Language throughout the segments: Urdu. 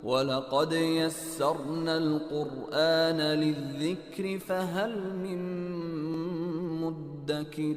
وَلَقَدْ يَسَّرْنَا الْقُرْآنَ لِلذِّكْرِ فَهَلْ مِن مُّدَّكِرٍ۔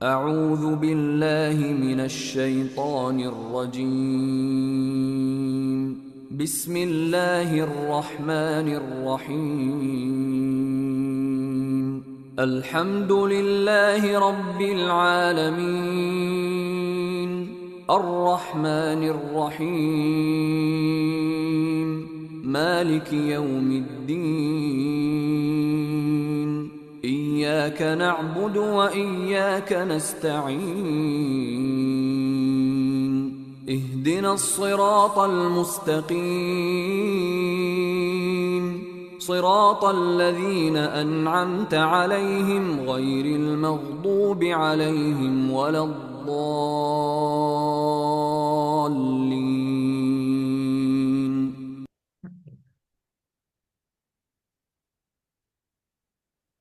أعوذ بالله من الشيطان الرجيم. بسم الله الرحمن الرحيم. الحمد لله رب العالمين. الرحمن الرحيم. مالك يوم الدين. إياك نعبد وإياك نستعين. اهدنا الصراط المستقيم. صراط الذين أنعمت عليهم غير المغضوب عليهم ولا الضالين.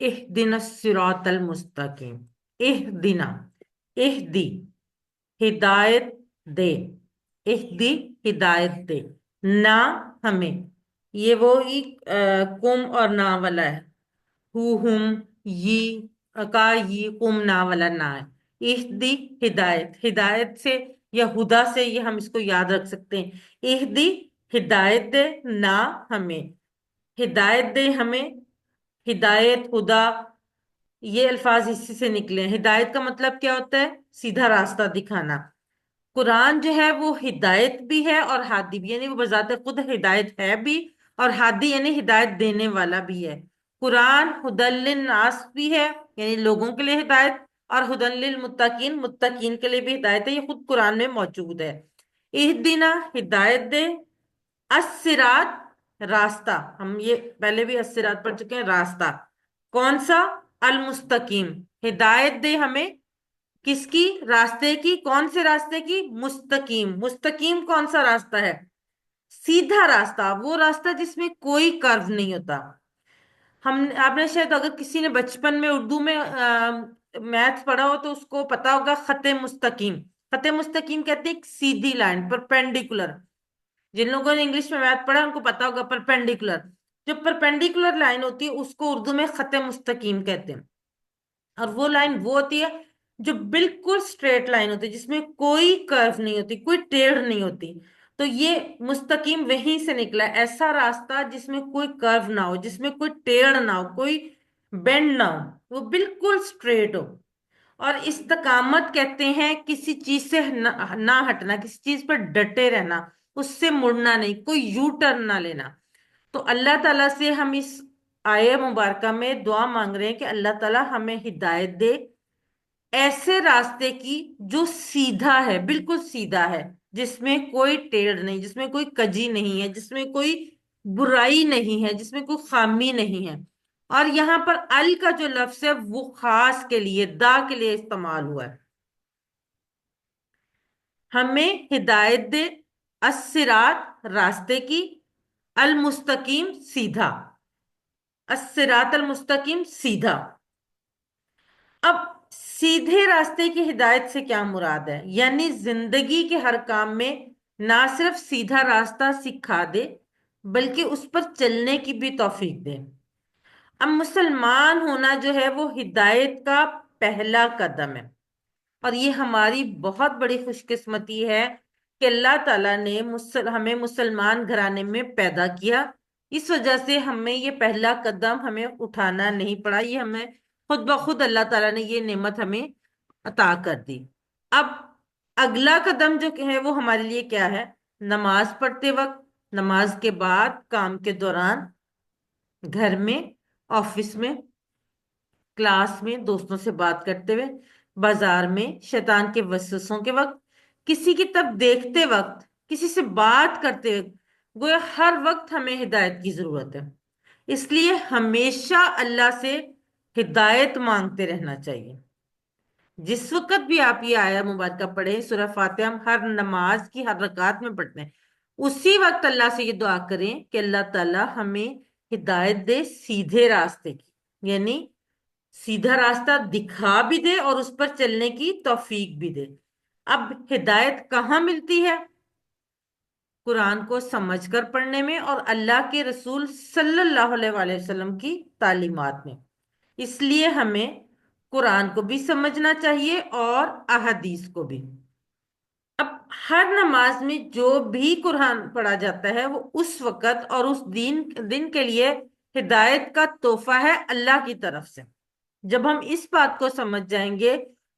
اہدنا الصراط المستقیم. اہدنا، اہدی ہدایت دے، اہدی ہدایت دے، نہ ہمیں. یہ وہی کم اور نہ والا ہے. ہم، یہ کم نہ والا نہ ہے. اہدی ہدایت، ہدایت سے یا ہدا سے یہ ہم اس کو یاد رکھ سکتے ہیں. اہدی ہدایت دے، نہ ہمیں، ہدایت دے ہمیں. ہدایت، ہدا، یہ الفاظ اسی سے نکلے ہیں. ہدایت کا مطلب کیا ہوتا ہے؟ سیدھا راستہ دکھانا. قرآن جو ہے وہ ہدایت بھی ہے اور ہادی بھی، یعنی وہ بذات خود ہدایت ہے بھی، اور ہادی یعنی ہدایت دینے والا بھی ہے. قرآن ہدی للناس بھی ہے، یعنی لوگوں کے لیے ہدایت، اور ہدی للمتقین، متقین کے لیے بھی ہدایت ہے. یہ خود قرآن میں موجود ہے. اہدنا ہدایت دے، الصراط راستہ، ہم یہ پہلے بھی الصراط پڑھ چکے ہیں، راستہ کون سا؟ المستقیم، ہدایت دے ہمیں کس کی؟ راستے کی. کون سے راستے کی؟ مستقیم. مستقیم کون سا راستہ ہے؟ سیدھا راستہ، وہ راستہ جس میں کوئی کرو نہیں ہوتا. آپ نے شاید اگر کسی نے بچپن میں اردو میں میتھس پڑھا ہو تو اس کو پتا ہوگا خط مستقیم. خط مستقیم کہتے ہیں ایک سیدھی لائن، پرپینڈیکولر. جن لوگوں نے انگلش میں میتھ پڑھا ان کو پتا ہوگا پرپینڈیکولر. جو پرپینڈیکولر لائن ہوتی ہے اس کو اردو میں خط مستقیم کہتے ہیں. اور وہ لائن وہ ہوتی ہے جو بالکل سٹریٹ لائن ہوتی ہے، جس میں کوئی کرو نہیں ہوتی، کوئی ٹیڑھ نہیں ہوتی. تو یہ مستقیم وہیں سے نکلا ہے، ایسا راستہ جس میں کوئی کرو نہ ہو، جس میں کوئی ٹیڑھ نہ ہو، کوئی بینڈ نہ ہو، وہ بالکل سٹریٹ ہو. اور استقامت کہتے ہیں کسی چیز سے نہ ہٹنا، کسی چیز پر ڈٹے رہنا، اس سے مڑنا نہیں، کوئی یو ٹرن نہ لینا. تو اللہ تعالیٰ سے ہم اس آیہ مبارکہ میں دعا مانگ رہے ہیں کہ اللہ تعالیٰ ہمیں ہدایت دے ایسے راستے کی جو سیدھا ہے، بالکل سیدھا ہے، جس میں کوئی ٹیڑھ نہیں، جس میں کوئی کجی نہیں ہے، جس میں کوئی برائی نہیں ہے، جس میں کوئی خامی نہیں ہے. اور یہاں پر ال کا جو لفظ ہے وہ خاص کے لیے، دا کے لیے استعمال ہوا ہے. ہمیں ہدایت دے الصراط راستے کی، المستقیم سیدھا، الصراط المستقیم سیدھا. اب سیدھے راستے کی ہدایت سے کیا مراد ہے؟ یعنی زندگی کے ہر کام میں نہ صرف سیدھا راستہ سکھا دے بلکہ اس پر چلنے کی بھی توفیق دے. اب مسلمان ہونا جو ہے وہ ہدایت کا پہلا قدم ہے، اور یہ ہماری بہت بڑی خوش قسمتی ہے کہ اللہ تعالیٰ نے ہمیں مسلمان گھرانے میں پیدا کیا. اس وجہ سے ہمیں یہ پہلا قدم ہمیں اٹھانا نہیں پڑا، یہ ہمیں خود بخود اللہ تعالیٰ نے یہ نعمت ہمیں عطا کر دی. اب اگلا قدم جو ہے وہ ہمارے لیے کیا ہے؟ نماز پڑھتے وقت، نماز کے بعد، کام کے دوران، گھر میں، آفس میں، کلاس میں، دوستوں سے بات کرتے ہوئے، بازار میں، شیطان کے وسوسوں کے وقت، کسی کی طرف دیکھتے وقت، کسی سے بات کرتے وقت، گویا ہر وقت ہمیں ہدایت کی ضرورت ہے. اس لیے ہمیشہ اللہ سے ہدایت مانگتے رہنا چاہیے. جس وقت بھی آپ یہ آیہ مبارکہ پڑھیں، سورہ فاتحہ ہم ہر نماز کی ہر رکعت میں پڑھتے ہیں، اسی وقت اللہ سے یہ دعا کریں کہ اللہ تعالیٰ ہمیں ہدایت دے سیدھے راستے کی، یعنی سیدھا راستہ دکھا بھی دے اور اس پر چلنے کی توفیق بھی دے. اب ہدایت کہاں ملتی ہے؟ قرآن کو سمجھ کر پڑھنے میں اور اللہ کے رسول صلی اللہ علیہ وآلہ وسلم کی تعلیمات میں. اس لیے ہمیں قرآن کو بھی سمجھنا چاہیے اور احادیث کو بھی. اب ہر نماز میں جو بھی قرآن پڑھا جاتا ہے وہ اس وقت اور اس دن کے لیے ہدایت کا تحفہ ہے اللہ کی طرف سے. جب ہم اس بات کو سمجھ جائیں گے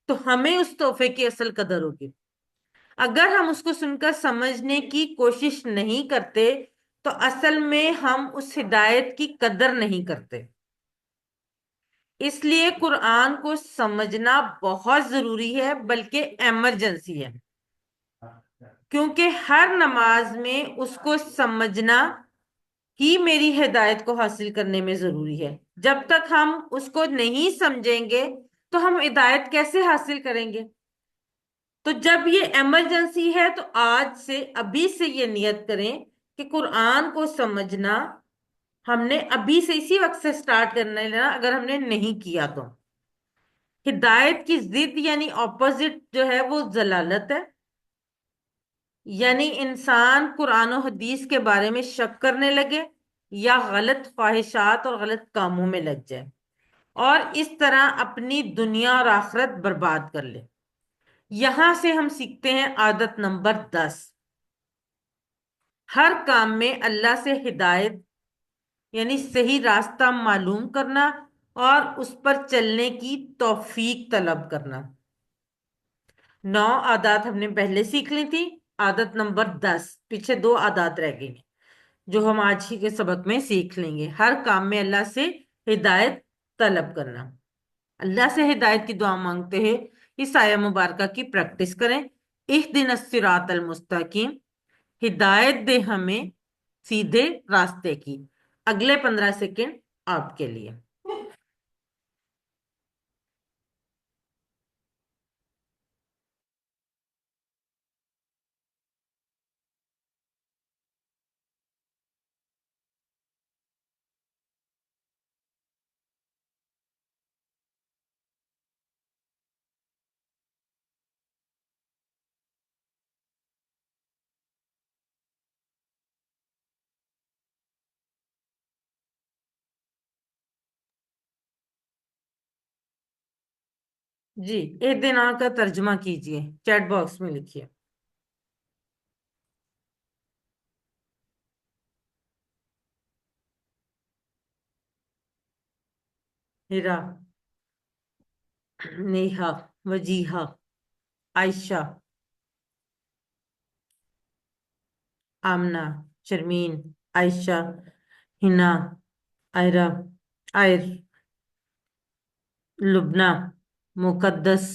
تو ہمیں اس تحفے کی اصل قدر ہوگی. اگر ہم اس کو سن کر سمجھنے کی کوشش نہیں کرتے تو اصل میں ہم اس ہدایت کی قدر نہیں کرتے. اس لیے قرآن کو سمجھنا بہت ضروری ہے، بلکہ ایمرجنسی ہے، کیونکہ ہر نماز میں اس کو سمجھنا ہی میری ہدایت کو حاصل کرنے میں ضروری ہے۔ جب تک ہم اس کو نہیں سمجھیں گے تو ہم ہدایت کیسے حاصل کریں گے؟ تو جب یہ ایمرجنسی ہے تو آج سے، ابھی سے یہ نیت کریں کہ قرآن کو سمجھنا ہم نے ابھی سے، اسی وقت سے سٹارٹ کرنا ہے، اگر ہم نے نہیں کیا تو۔ ہدایت کی ضد یعنی اپوزٹ جو ہے وہ ضلالت ہے، یعنی انسان قرآن و حدیث کے بارے میں شک کرنے لگے یا غلط خواہشات اور غلط کاموں میں لگ جائے اور اس طرح اپنی دنیا اور آخرت برباد کر لے۔ یہاں سے ہم سیکھتے ہیں عادت نمبر 10، ہر کام میں اللہ سے ہدایت یعنی صحیح راستہ معلوم کرنا اور اس پر چلنے کی توفیق طلب کرنا۔ 9 عادات ہم نے پہلے سیکھ لی تھی، عادت نمبر 10، پیچھے 2 عادات رہ گئی ہیں جو ہم آج ہی کے سبق میں سیکھ لیں گے۔ ہر کام میں اللہ سے ہدایت طلب کرنا، اللہ سے ہدایت کی دعا مانگتے ہیں، اس آیہ مبارکہ کی پریکٹس کریں۔ اہدنا الصراط المستقیم، ہدایت دے ہمیں سیدھے راستے کی۔ اگلے 15 سیکنڈ آپ کے لیے۔ جی، اہدنا کا ترجمہ کیجئے، چیٹ باکس میں لکھیے۔ ہیرا، نیہا، وجیہا، عائشہ، آمنہ، شرمین، عائشہ، ہنا، آئرہ، آئر، لبنہ، مقدس،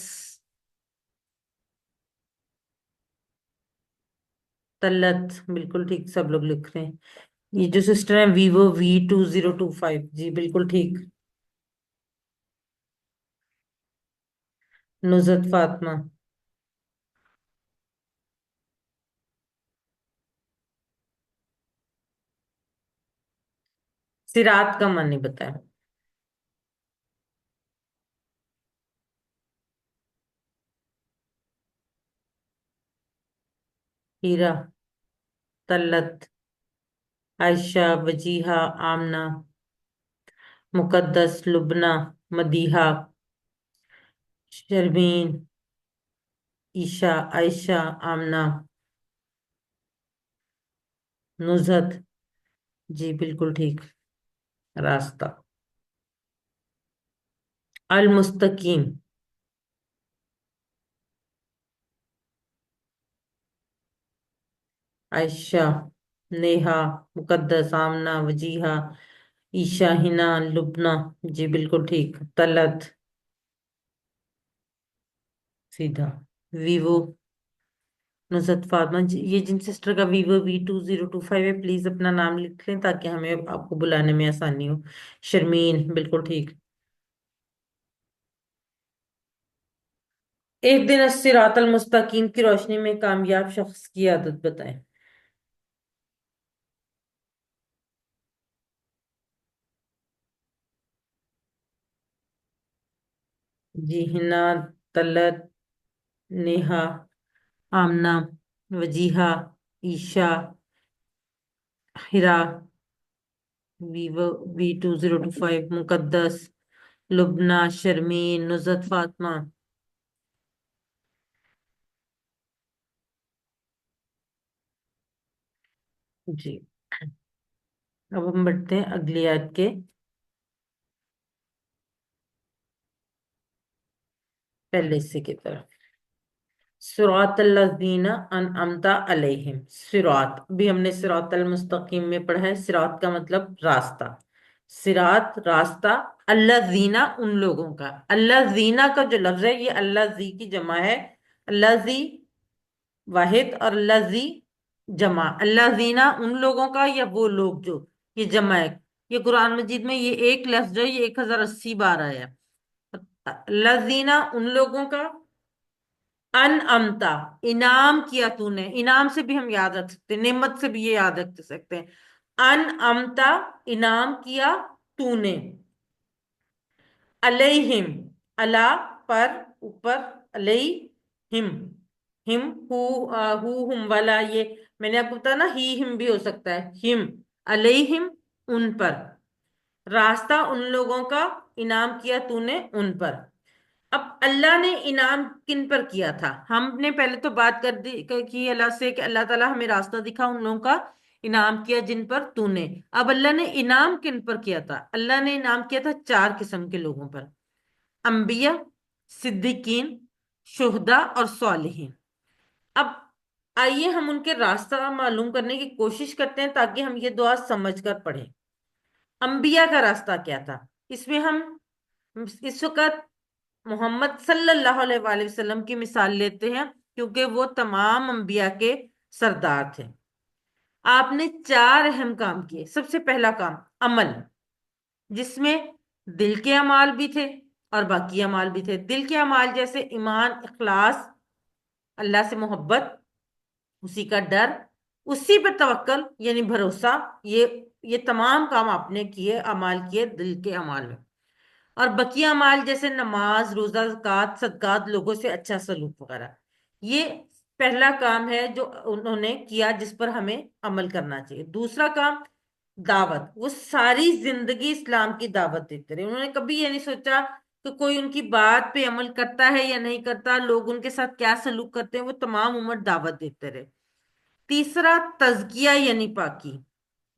طلت، بالکل ٹھیک، سب لوگ لکھ رہے ہیں۔ یہ جو سسٹر ہیں ویوو V2025، جی بالکل ٹھیک۔ نزت فاطمہ، سرات کا معنی بتائیں۔ ہیرا، طلت، عائشہ، وجیہہ، آمنہ، مقدس، لبنہ، مدیحہ، شرمین، عیشا، عائشہ، آمنہ، نزہت، جی بالکل ٹھیک، راستہ، المستقیم، عائشہ، نیہا، مقدس، آمنہ، وجیہہ، عیشا، ہنا، لبنہ، جی بالکل ٹھیک، طلت، سیدھا، ویوو، نصرت فاطمہ، یہ جن سسٹر کا ویوو V2025 ہے پلیز اپنا نام لکھ لیں تاکہ ہمیں آپ کو بلانے میں آسانی ہو۔ شرمین، بالکل ٹھیک۔ اہدنا الصراط المستقیم کی روشنی میں کامیاب شخص کی عادت بتائیں۔ جی، ہنا، طلت، نیہا، آمنہ، وجیہہ، عیشا، ہرا، ویوو V2025، مقدس، لبنہ، شرمین، نزہت فاطمہ۔ جی، اب ہم بڑھتے ہیں اگلی آیت کے پہلے حصے کی طرف۔ صراط الذین انعمت علیہم، صراط، ابھی ہم نے صراط المستقیم میں پڑھا ہے، صراط کا مطلب راستہ، صراط راستہ، الذین ان لوگوں کا، الذین کا جو لفظ ہے یہ الذی کی جمع ہے، الذی واحد اور الذی جمع، الذین ان لوگوں کا یا وہ لوگ جو، یہ جمع ہے، یہ قرآن مجید میں یہ ایک لفظ جو ہے یہ 1080 بار آیا ہے۔ لذینہ ان لوگوں کا، ان امتا انعام کیا تو نے، انعام سے بھی ہم یاد رکھ سکتے ہیں، نعمت سے بھی یہ یاد رکھ سکتے ہیں۔ ان امتا انعام کیا تو نے، علیہم اللہ پر، اوپر، علیہم، ہم ہو ہم والا، یہ میں نے آپ کو بتایا نا، ہی ہم بھی ہو سکتا ہے، ہم علیہم ان پر، راستہ ان لوگوں کا انعام کیا تو نے ان پر۔ اب اللہ نے انعام کن پر کیا تھا؟ ہم نے پہلے تو بات کر دی کی اللہ سے کہ اللہ تعالیٰ ہمیں راستہ دکھا، ان لوگوں کا انعام کیا جن پر تو نے۔ اب اللہ نے انعام کن پر کیا تھا؟ اللہ نے انعام کیا تھا 4 قسم کے لوگوں پر: انبیاء، صدیقین، شہداء اور صالحین۔ اب آئیے ہم ان کے راستہ معلوم کرنے کی کوشش کرتے ہیں تاکہ ہم یہ دعا سمجھ کر پڑھیں۔ انبیاء کا راستہ کیا تھا؟ اس میں ہم اس وقت محمد صلی اللہ علیہ وآلہ وسلم کی مثال لیتے ہیں، کیونکہ وہ تمام انبیاء کے سردار تھے۔ آپ نے 4 اہم کام کیے۔ سب سے پہلا کام عمل، جس میں دل کے اعمال بھی تھے اور باقی اعمال بھی تھے۔ دل کے اعمال جیسے ایمان، اخلاص، اللہ سے محبت، اسی کا ڈر، اسی پہ توکل یعنی بھروسہ، یہ تمام کام آپ نے کیے، اعمال کیے دل کے اعمال میں۔ اور بقیہ اعمال جیسے نماز، روزہ، زکوٰۃ، صدقات، لوگوں سے اچھا سلوک وغیرہ، یہ پہلا کام ہے جو انہوں نے کیا، جس پر ہمیں عمل کرنا چاہیے۔ دوسرا کام دعوت، وہ ساری زندگی اسلام کی دعوت دیتے رہے۔ انہوں نے کبھی یہ نہیں سوچا کہ کوئی ان کی بات پہ عمل کرتا ہے یا نہیں کرتا، لوگ ان کے ساتھ کیا سلوک کرتے ہیں، وہ تمام عمر دعوت دیتے رہے۔ تیسرا تزکیہ یعنی پاکی،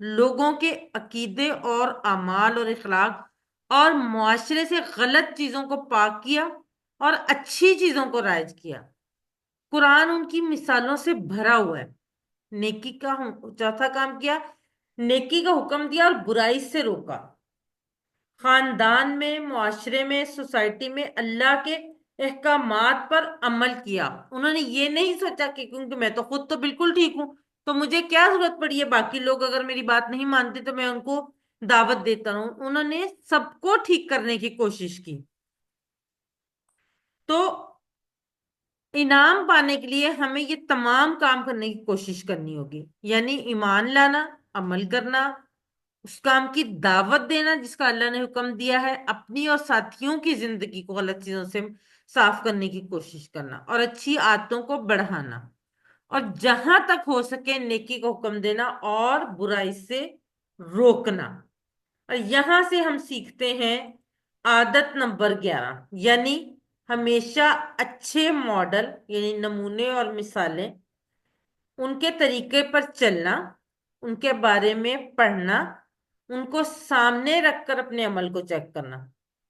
لوگوں کے عقیدے اور اعمال اور اخلاق اور معاشرے سے غلط چیزوں کو پاک کیا اور اچھی چیزوں کو رائج کیا۔ قرآن ان کی مثالوں سے بھرا ہوا ہے۔ نیکی کا چوتھا کام کیا، نیکی کا حکم دیا اور برائی سے روکا۔ خاندان میں، معاشرے میں، سوسائٹی میں اللہ کے احکامات پر عمل کیا۔ انہوں نے یہ نہیں سوچا کہ کیونکہ میں تو خود تو بالکل ٹھیک ہوں تو مجھے کیا ضرورت پڑی ہے، باقی لوگ اگر میری بات نہیں مانتے تو میں ان کو دعوت دیتا ہوں۔ انہوں نے سب کو ٹھیک کرنے کی کوشش کی۔ تو انعام پانے کے لیے ہمیں یہ تمام کام کرنے کی کوشش کرنی ہوگی، یعنی ایمان لانا، عمل کرنا، اس کام کی دعوت دینا جس کا اللہ نے حکم دیا ہے، اپنی اور ساتھیوں کی زندگی کو غلط چیزوں سے صاف کرنے کی کوشش کرنا، اور اچھی عادتوں کو بڑھانا، اور جہاں تک ہو سکے نیکی کو حکم دینا اور برائی سے روکنا۔ اور یہاں سے ہم سیکھتے ہیں عادت نمبر 11، یعنی ہمیشہ اچھے ماڈل یعنی نمونے اور مثالیں، ان کے طریقے پر چلنا، ان کے بارے میں پڑھنا، ان کو سامنے رکھ کر اپنے عمل کو چیک کرنا،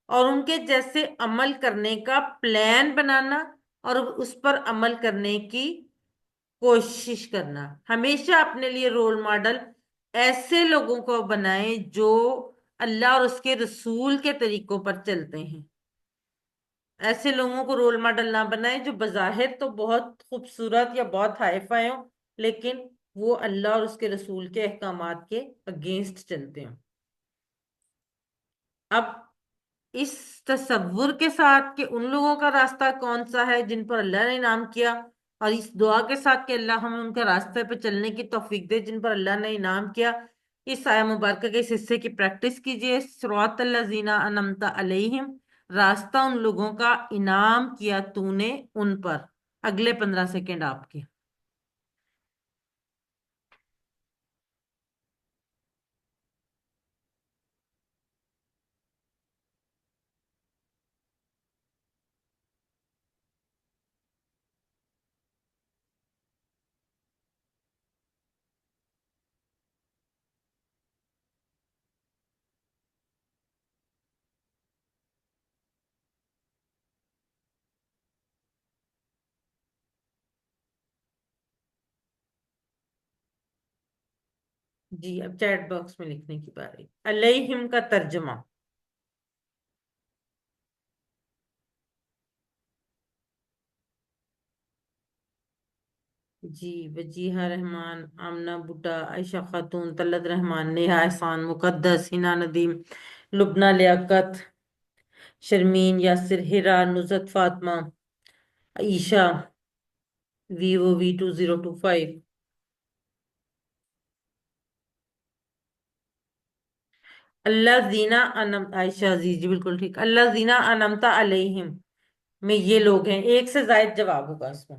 اور ان کے جیسے عمل کرنے کا پلان بنانا اور اس پر عمل کرنے کی کوشش کرنا۔ ہمیشہ اپنے لیے رول ماڈل ایسے لوگوں کو بنائیں جو اللہ اور اس کے رسول کے طریقوں پر چلتے ہیں۔ ایسے لوگوں کو رول ماڈل نہ بنائیں جو بظاہر تو بہت خوبصورت یا بہت ہائی فائی ہوں، لیکن وہ اللہ اور اس کے رسول کے احکامات کے اگینسٹ چلتے ہیں۔ اب اس تصور کے ساتھ کہ ان لوگوں کا راستہ کون سا ہے جن پر اللہ نے انعام کیا، اور اس دعا کے ساتھ کہ اللہ ہمیں ان کے راستے پہ چلنے کی توفیق دے جن پر اللہ نے انعام کیا، اس آیہ مبارکہ کے اس حصے کی پریکٹس کیجئے۔ صراط الذین انعمت علیہم، راستہ ان لوگوں کا انعام کیا تو نے ان پر۔ اگلے 15 سیکنڈ آپ کے۔ جی اب چیٹ باکس میں لکھنے کی باری۔ علیہم کا ترجمہ۔ جی وجیحہ رحمان، آمنہ بٹا، عائشہ خاتون، طلت رحمان، نیہا احسان، مقدس، ہنا ندیم، لبنہ لیاقت، شرمین، یاسر، ہیرا، نزت فاطمہ، عائشہ، VOV2025، اللہ زینہ انم، عائشہ عزیز جی بالکل ٹھیک، اللہ زینہ انمتا علیہم میں یہ لوگ ہیں، ایک سے زائد جواب ہوگا اس میں۔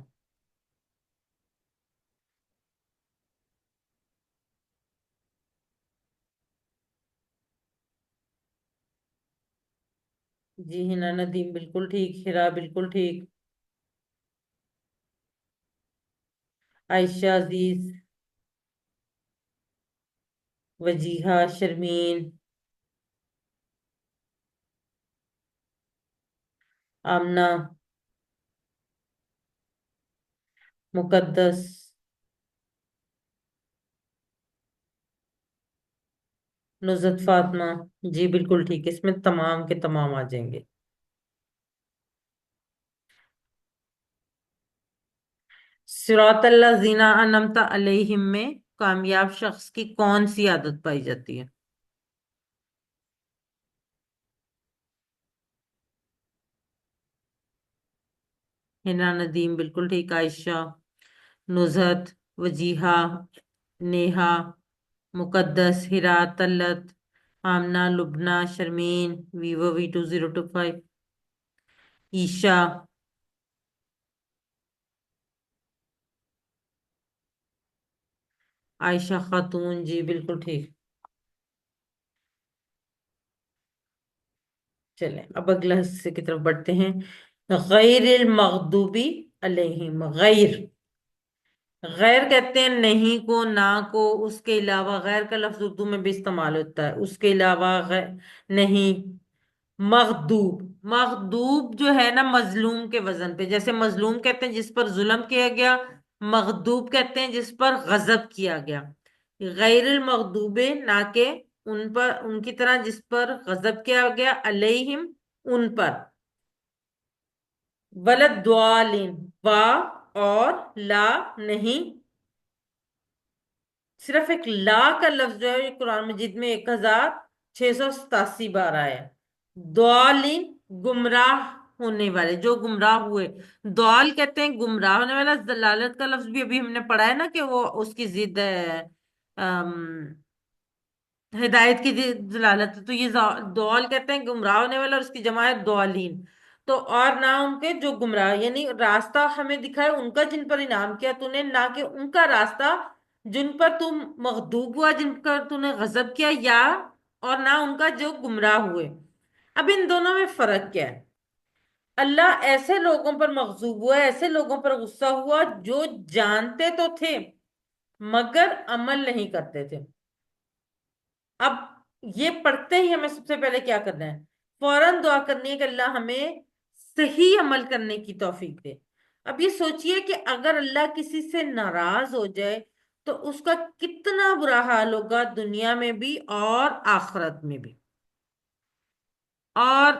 جی ہنا ندیم بالکل ٹھیک، ہرا بالکل ٹھیک، عائشہ عزیز، وجیہہ، شرمین، آمنہ، مقدس، نزت فاطمہ، جی بالکل ٹھیک، اس میں تمام کے تمام آ جائیں گے۔ صراط الذین انعمت علیہم میں کامیاب شخص کی کون سی عادت پائی جاتی ہے؟ ہنا ندیم بالکل ٹھیک، عائشہ، نزہت، وجیہہ، نیہا، مقدس، ہرا، طلت، آمنہ، لبنہ، شرمین، VOV2025، عیشا، عائشہ خاتون، جی بالکل ٹھیک۔ چلیں اب اگلا حصے کی طرف بڑھتے ہیں۔ غیر المغضوبی علیہم، غیر، غیر کہتے ہیں نہیں کو، نہ کو، اس کے علاوہ، غیر کا لفظ اردو میں بھی استعمال ہوتا ہے، اس کے علاوہ نہیں۔ مغضوب، مغضوب جو ہے نا مظلوم کے وزن پہ، جیسے مظلوم کہتے ہیں جس پر ظلم کیا گیا، مغضوب کہتے ہیں جس پر غضب کیا گیا۔ غیر المغضوب نہ کہ ان پر، ان کی طرح جس پر غضب کیا گیا، علیہم ان پر، ولد دوالین، وا اور لا نہیں، صرف ایک لا کا لفظ جو ہے یہ قرآن مجید میں 1687 بار آیا ہے۔ دوالین، گمراہ ہونے والے، جو گمراہ ہوئے، دوال کہتے ہیں گمراہ ہونے والا، ضلالت کا لفظ بھی ابھی ہم نے پڑھا ہے نا کہ وہ اس کی ضد ہے، ہدایت کی دلالت ہے، تو یہ دوال کہتے ہیں گمراہ ہونے والا، اور اس کی جمع ہے دوالین۔ تو اور نہ ان کے جو گمراہ، یعنی راستہ ہمیں دکھائے ان کا جن پر انعام کیا تو نے، نہ کہ ان کا راستہ جن پر تم مغضوب ہوا، جن پر تو نے غضب کیا، یا اور نہ ان کا جو گمراہ ہوئے۔ اب ان دونوں میں فرق کیا ہے؟ اللہ ایسے لوگوں پر مغضوب ہوا، ایسے لوگوں پر غصہ ہوا جو جانتے تو تھے مگر عمل نہیں کرتے تھے۔ اب یہ پڑھتے ہی ہمیں سب سے پہلے کیا کرنا ہے؟ فوراً دعا کرنی ہے کہ اللہ ہمیں صحیح عمل کرنے کی توفیق دے۔ اب یہ سوچئے کہ اگر اللہ کسی سے ناراض ہو جائے تو اس کا کتنا برا حال ہوگا، دنیا میں بھی اور آخرت میں بھی۔ اور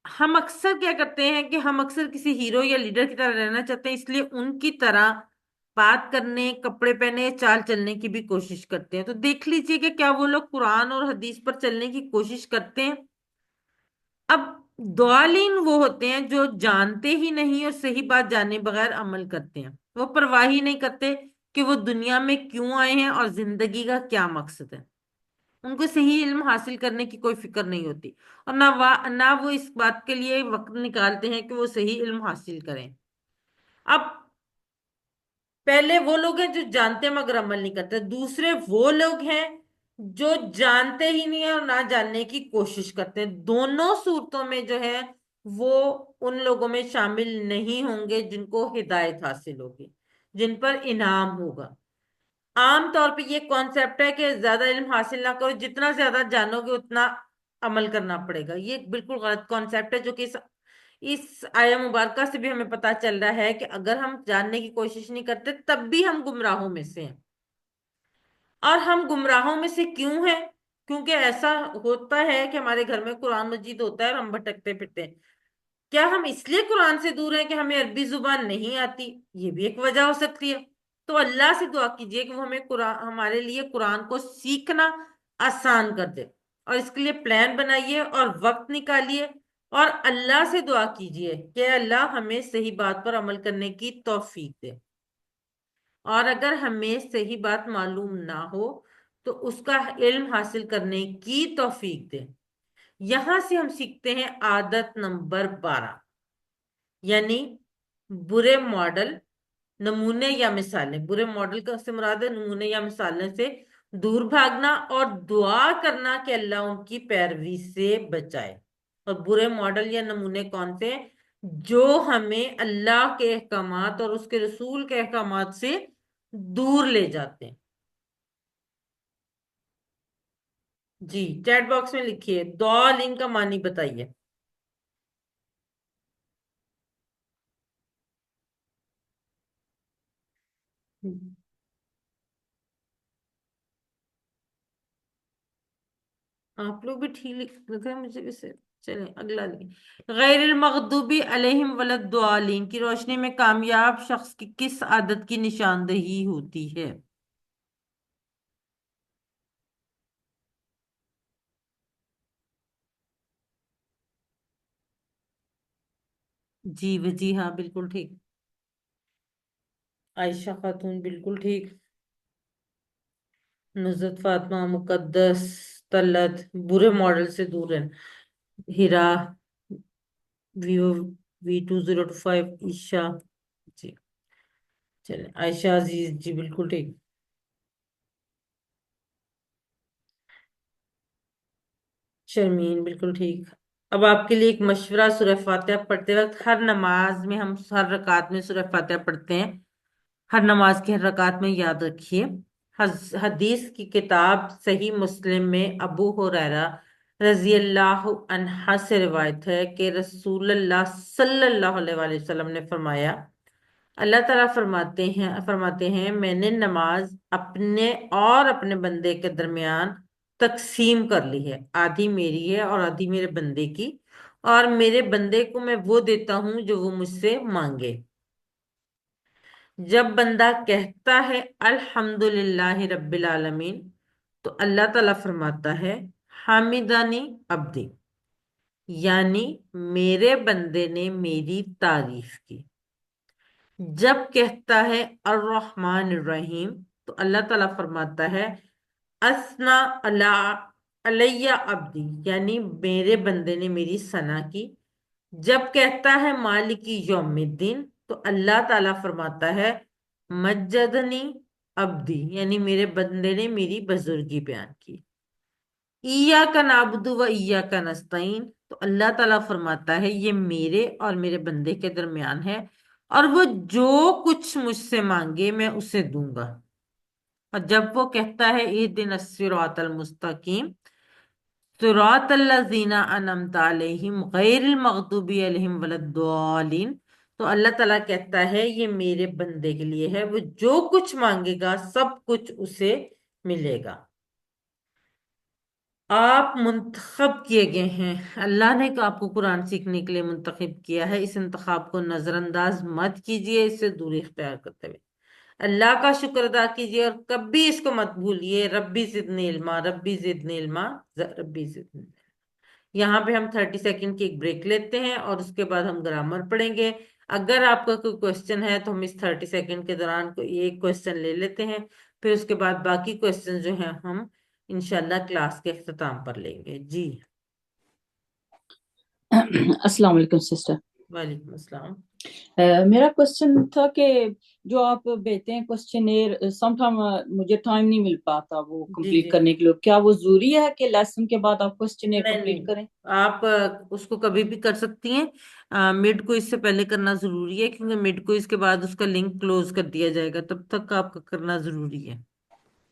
ہم اکثر کیا کرتے ہیں کہ ہم اکثر کسی ہیرو یا لیڈر کی طرح رہنا چاہتے ہیں، اس لیے ان کی طرح بات کرنے، کپڑے پہنے، چال چلنے کی بھی کوشش کرتے ہیں۔ تو دیکھ لیجئے کہ کیا وہ لوگ قرآن اور حدیث پر چلنے کی کوشش کرتے ہیں؟ اب دوالین وہ ہوتے ہیں جو جانتے ہی نہیں اور صحیح بات جانے بغیر عمل کرتے ہیں، وہ پرواہ ہی نہیں کرتے کہ وہ دنیا میں کیوں آئے ہیں اور زندگی کا کیا مقصد ہے۔ ان کو صحیح علم حاصل کرنے کی کوئی فکر نہیں ہوتی، اور نہ وہ اس بات کے لیے وقت نکالتے ہیں کہ وہ صحیح علم حاصل کریں۔ اب پہلے وہ لوگ ہیں جو جانتے ہیں مگر عمل نہیں کرتے، دوسرے وہ لوگ ہیں جو جانتے ہی نہیں ہیں اور نہ جاننے کی کوشش کرتے ہیں۔ دونوں صورتوں میں جو ہے وہ ان لوگوں میں شامل نہیں ہوں گے جن کو ہدایت حاصل ہوگی، جن پر انعام ہوگا۔ عام طور پہ یہ کانسیپٹ ہے کہ زیادہ علم حاصل نہ کرو، جتنا زیادہ جانو گے اتنا عمل کرنا پڑے گا۔ یہ بالکل غلط کانسیپٹ ہے، جو کہ اس آیہ مبارکہ سے بھی ہمیں پتا چل رہا ہے کہ اگر ہم جاننے کی کوشش نہیں کرتے تب بھی ہم گمراہوں میں سے ہیں۔ اور ہم گمراہوں میں سے کیوں ہیں؟ کیونکہ ایسا ہوتا ہے کہ ہمارے گھر میں قرآن مجید ہوتا ہے اور ہم بھٹکتے پھرتے ہیں۔ کیا ہم اس لیے قرآن سے دور ہیں کہ ہمیں عربی زبان نہیں آتی؟ یہ بھی ایک وجہ ہو سکتی ہے۔ تو اللہ سے دعا کیجئے کہ وہ ہمیں قرآن، ہمارے لیے قرآن کو سیکھنا آسان کر دے، اور اس کے لیے پلان بنائیے اور وقت نکالیے، اور اللہ سے دعا کیجئے کہ اللہ ہمیں صحیح بات پر عمل کرنے کی توفیق دے، اور اگر ہمیں صحیح بات معلوم نہ ہو تو اس کا علم حاصل کرنے کی توفیق دے۔ یہاں سے ہم سیکھتے ہیں عادت نمبر 12، یعنی برے ماڈل، نمونے یا مثالیں۔ برے ماڈل کا سے مراد ہے نمونے یا مثالیں سے دور بھاگنا، اور دعا کرنا کہ اللہ ان کی پیروی سے بچائے۔ اور برے ماڈل یا نمونے کون سے ہیں؟ جو ہمیں اللہ کے احکامات اور اس کے رسول کے احکامات سے دور لے جاتے ہیں۔ جی چیٹ باکس میں لکھیے، ضالین کا معنی بتائیے۔ آپ لوگ بھی ٹھیک لکھ رہے تھے، مجھے بھی سے چلیں اگلا لیں۔ غیر المغضوبی علیہم ولا الضالین کی روشنی میں کامیاب شخص کی کس عادت کی نشاندہی ہوتی ہے؟ جی وجی ہاں بالکل ٹھیک، عائشہ خاتون بالکل ٹھیک، نزت فاطمہ، مقدس، طلت برے ماڈل سے دور ہیں، ہیرا، ویو V2025، عائشہ، جی چلیں عائشہ عزیز جی بالکل ٹھیک، شرمین بالکل ٹھیک۔ اب آپ کے لیے ایک مشورہ، سورہ فاتحہ پڑھتے وقت ہر نماز میں ہم ہر رکعت میں سورہ فاتحہ پڑھتے ہیں، ہر نماز کی ہر رکعت میں یاد رکھیے۔ حدیث کی کتاب صحیح مسلم میں ابو ہریرہ رضی اللہ عنہ سے روایت ہے کہ رسول اللہ صلی اللہ علیہ وآلہ وسلم نے فرمایا، اللہ تعالیٰ فرماتے ہیں میں نے نماز اپنے اور اپنے بندے کے درمیان تقسیم کر لی ہے، آدھی میری ہے اور آدھی میرے بندے کی، اور میرے بندے کو میں وہ دیتا ہوں جو وہ مجھ سے مانگے۔ جب بندہ کہتا ہے الحمدللہ رب العالمین تو اللہ تعالیٰ فرماتا ہے حامدانی عبدی، یعنی میرے بندے نے میری تعریف کی۔ جب کہتا ہے الرحمن الرحیم تو اللہ تعالیٰ فرماتا ہے اسنا علیہ عبدی، یعنی میرے بندے نے میری ثنا کی۔ جب کہتا ہے مالکی یوم الدین تو اللہ تعالیٰ فرماتا ہے مجدنی عبدی، یعنی میرے بندے نے میری بزرگی بیان کی۔ ایاک نعبد و ایاک نستعین تو اللہ تعالیٰ فرماتا ہے یہ میرے اور میرے بندے کے درمیان ہے، اور وہ جو کچھ مجھ سے مانگے میں اسے دوں گا۔ اور جب وہ کہتا ہے اہدنا الصراط المستقیم صراط الذین انعمت علیہم غیر المغضوب علیہم ولا الضالین تو اللہ تعالیٰ کہتا ہے یہ میرے بندے کے لیے ہے، وہ جو کچھ مانگے گا سب کچھ اسے ملے گا۔ آپ منتخب کیے گئے ہیں، اللہ نے آپ کو قرآن سیکھنے کے لیے منتخب کیا ہے، اس انتخاب کو نظر انداز مت کیجیے، اس سے دوری اختیار کرتے ہوئے اللہ کا شکر ادا کیجیے، اور کبھی اس کو مت بھولیے ربی زدنی علما، ربی زدنی علما، ربی زدنی علما۔ یہاں پہ ہم 30 سیکنڈ کی ایک بریک لیتے ہیں اور اس کے بعد ہم گرامر پڑھیں گے۔ اگر آپ کا کوئی کوشچن ہے تو ہم اس 30 سیکنڈ کے دوران کوئی ایک کوشچن لے لیتے ہیں، پھر اس کے بعد باقی کوشچن جو ہیں ہم انشاءاللہ کلاس کے اختتام پر لیں گے۔ جی السلام علیکم سسٹر۔ وعلیکم السلام۔ میرا کوشچن تھا کہ جو آپ بھیجتے ہیں کوشچنیر سم ٹائم مجھے ٹائم نہیں مل پاتا وہ جی کمپلیٹ جی کرنے کے لیے، کیا وہ ضروری ہے کہ لیسن کے بعد آپ کوشچنیر نہیں کمپلیٹ نہیں، کریں؟ آپ اس کو کبھی بھی کر سکتی ہیں، مڈ کو اس سے پہلے کرنا ضروری ہے کیونکہ مڈ کو اس کے بعد اس کا لنک کلوز کر دیا جائے گا، تب تک آپ کا کرنا ضروری ہے۔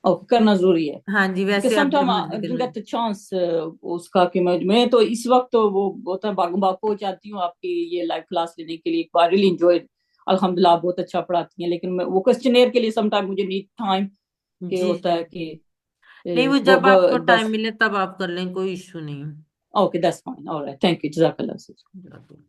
اوکے، کرنا ضروری ہے ہاں جی، کیونکہ ویسے سم آپ جب ٹائم مرضی کر لیں۔ گیٹ چانس اس کا کہ میں تو اس وقت وہ ہوتا ہے باغ باغ ہو جاتی ہوں آپ کی یہ لائیو کلاس لینے کے لیے، بار ریلی انجوائے، الحمدللہ آپ بہت اچھا پڑھاتی ہیں، لیکن وہ کوشچنیر کے لیے سم ٹائم مجھے نیڈ ٹائم کہ جی ہوتا جی ہے کہ نہیں، وہ جب آپ کو بس۔ ٹائم ملے تب آپ کر لیں، کوئی ایشو نہیں okay that's fine, alright, thank you, جزاک اللہ۔ ہے۔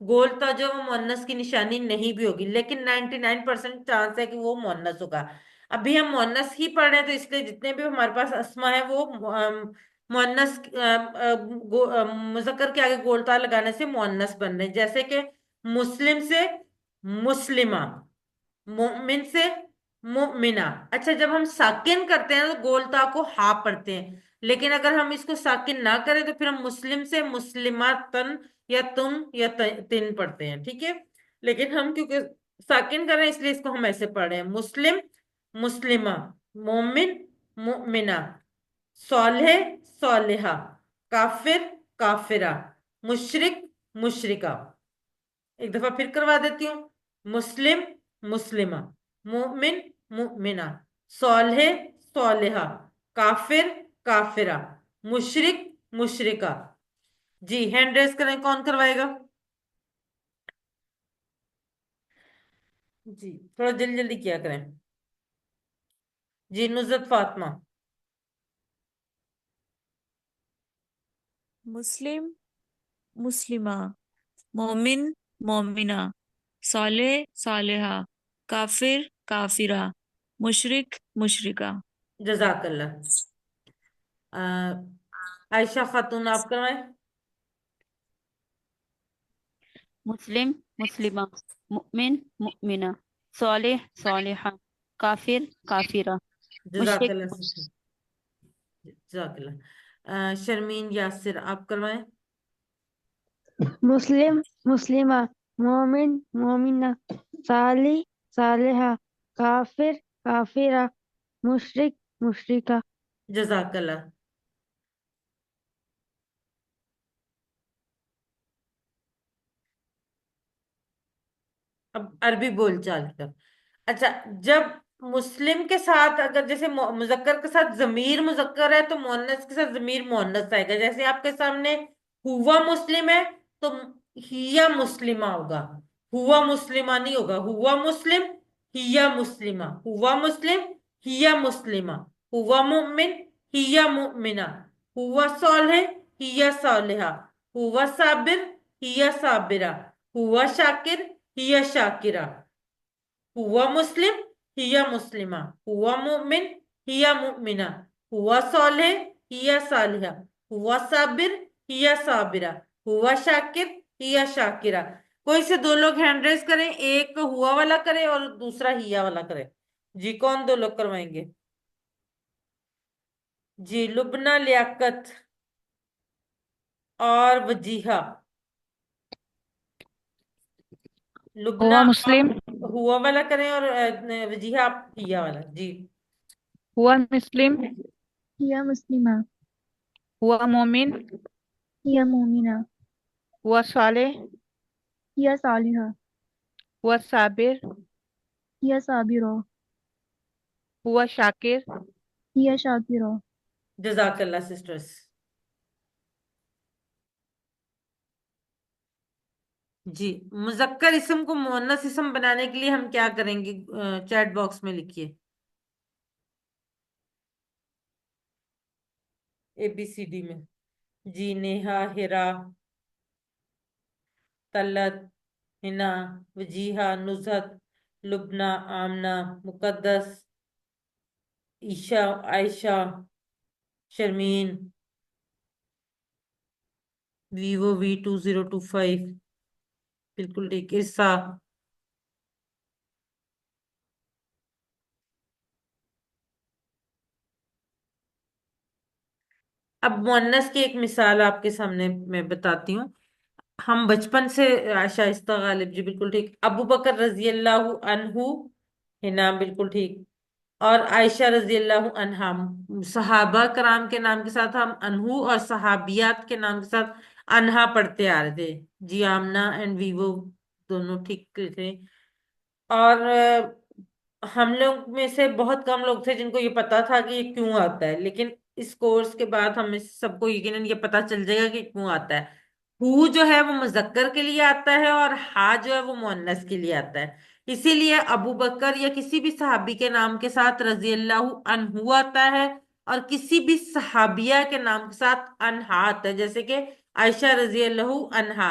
گولتا جو وہ مؤنث کی نشانی نہیں بھی ہوگی، لیکن 99% چانس ہے کہ وہ مؤنث ہوگا۔ ابھی ہم مؤنث ہی پڑھ رہے ہیں، تو اس لیے جتنے بھی ہمارے پاس اسما ہے وہ مؤنث مذکر کے آگے گولتا لگانے سے مؤنث بن رہے ہیں، جیسے کہ مسلم سے مسلمہ، مومن سے مومنہ۔ اچھا، جب ہم ساکن کرتے ہیں تو گولتا کو ہا پڑھتے ہیں، لیکن اگر ہم اس کو ساکن نہ کریں تو پھر ہم مسلم سے مسلماتن یا تم یا تن پڑھتے ہیں، ٹھیک ہے؟ لیکن ہم کیونکہ ساکن کر رہے ہیں اس لیے اس کو ہم ایسے پڑھ رہے ہیں: مسلم مسلمہ، مومن مومنہ، صالح صالحہ، کافر کافرہ، مشرک مشرکہ۔ ایک دفعہ پھر کروا دیتی ہوں: مسلم مسلمہ، مومن مومنہ، صالح صالحہ، کافر کافرہ، مشرک مشرکہ۔ جی ہینڈ ریز کریں، کون کروائے گا؟ جی تھوڑا جلدی جلدی کیا کریں۔ جی نصرت فاطمہ۔ مسلم مسلمہ، مومن مومنہ، صالح صالحہ، کافر کافرہ، مشرک مشرکہ۔ جزاک اللہ۔ عائشہ خاتون آپ کروائیں۔ مسلم مسلمہ، مومن مؤمنہ، صالح صالحہ، کافر کافرہ، جزاک مشرک اللہ جزاک اللہ۔ شرمین یاسر آپ کروائیں۔ مسلم مسلمہ، مومن مومنہ، صالح صالحہ، کافر کافرہ، مشرک مشرکہ۔ جزاک اللہ۔ اب عربی بول چال کی طرف۔ اچھا، جب مسلم کے ساتھ اگر جیسے مذکر کے ساتھ ضمیر مذکر ہے تو مؤنث کے ساتھ ضمیر مؤنث آئے گا، جیسے آپ کے سامنے ہوا مسلم ہے تو ہیا مسلمہ ہوگا، ہوا مسلمہ نہیں ہوگا، ہوا مسلم ہیا مسلمہ، ہوا مسلم ہیا مسلمہ، ہوا مؤمن ہیا مؤمنہ، ہوا صالح ہیا صالحہ، ہوا صابر ہیا صابرہ، ہوا شاکر ہیا شاکرہ، ہوا مسلم ہیا مسلمہ، ہوا مؤمن ہیا مؤمنہ، ہوا صالح ہیا صالحہ، ہوا صابر ہیا صابرہ، ہوا شاکر ہیا شاکرہ۔ کوئی سے دو لوگ ہینڈ ریز کریں، ایک ہوا والا کرے اور دوسرا ہیا والا کرے۔ جی کون دو لوگ کروائیں گے؟ جی لبنہ لیاقت اور وجیحہ۔ لبنہ ہوا آپ مسلم، ہوا والا کریں اور وجیحہ آپ ہیا والا۔ جی ہوا مسلم، یا مسلمہ، ہوا مومن، یا مومنہ، ہوا صالح، یا صالحہ، ہوا صابر، یا صابرہ، ہوا شاکر۔ یا شاکرہ۔ جزاک اللہ سسٹرس۔ جی مذکر اسم کو مؤنث اسم بنانے کے لیے ہم کیا کریں گے؟ چیٹ باکس میں لکھیے ABCD میں۔ جی نیہا، ہیرا، طلت، ہنا، وجیحہ، نزہت، لبنہ، آمنہ، مقدس، عیشا، عائشہ، شرمین، ویوو V2025، بالکل ٹھیک، عرصہ۔ اب مؤنث کی ایک مثال آپ کے سامنے میں بتاتی ہوں۔ ہم بچپن سے شائستہ غالب، جی بالکل ٹھیک، ابو بکر رضی اللہ عنہ، ہنا بالکل ٹھیک، اور عائشہ رضی اللہ عنہا۔ صحابہ کرام کے نام کے ساتھ ہم انہو، اور صحابیات کے نام کے ساتھ انہا پڑھتے آ رہے تھے۔ جی آمنہ اینڈ ویوو دونوں ٹھیک تھے۔ اور ہم لوگ میں سے بہت کم لوگ تھے جن کو یہ پتا تھا کہ یہ کیوں آتا ہے، لیکن اس کورس کے بعد ہمیں سب کو یقیناً یہ پتا چل جائے گا کہ کیوں آتا ہے۔ ہو جو ہے وہ مذکر کے لیے آتا ہے اور ہا جو ہے وہ مؤنث کے لیے آتا ہے، اسی لیے ابو بکر یا کسی بھی صحابی کے نام کے ساتھ رضی اللہ عنہ آتا ہے، اور کسی بھی صحابیہ کے نام کے ساتھ انہا آتا ہے، جیسے کہ عائشہ رضی اللہ عنہا۔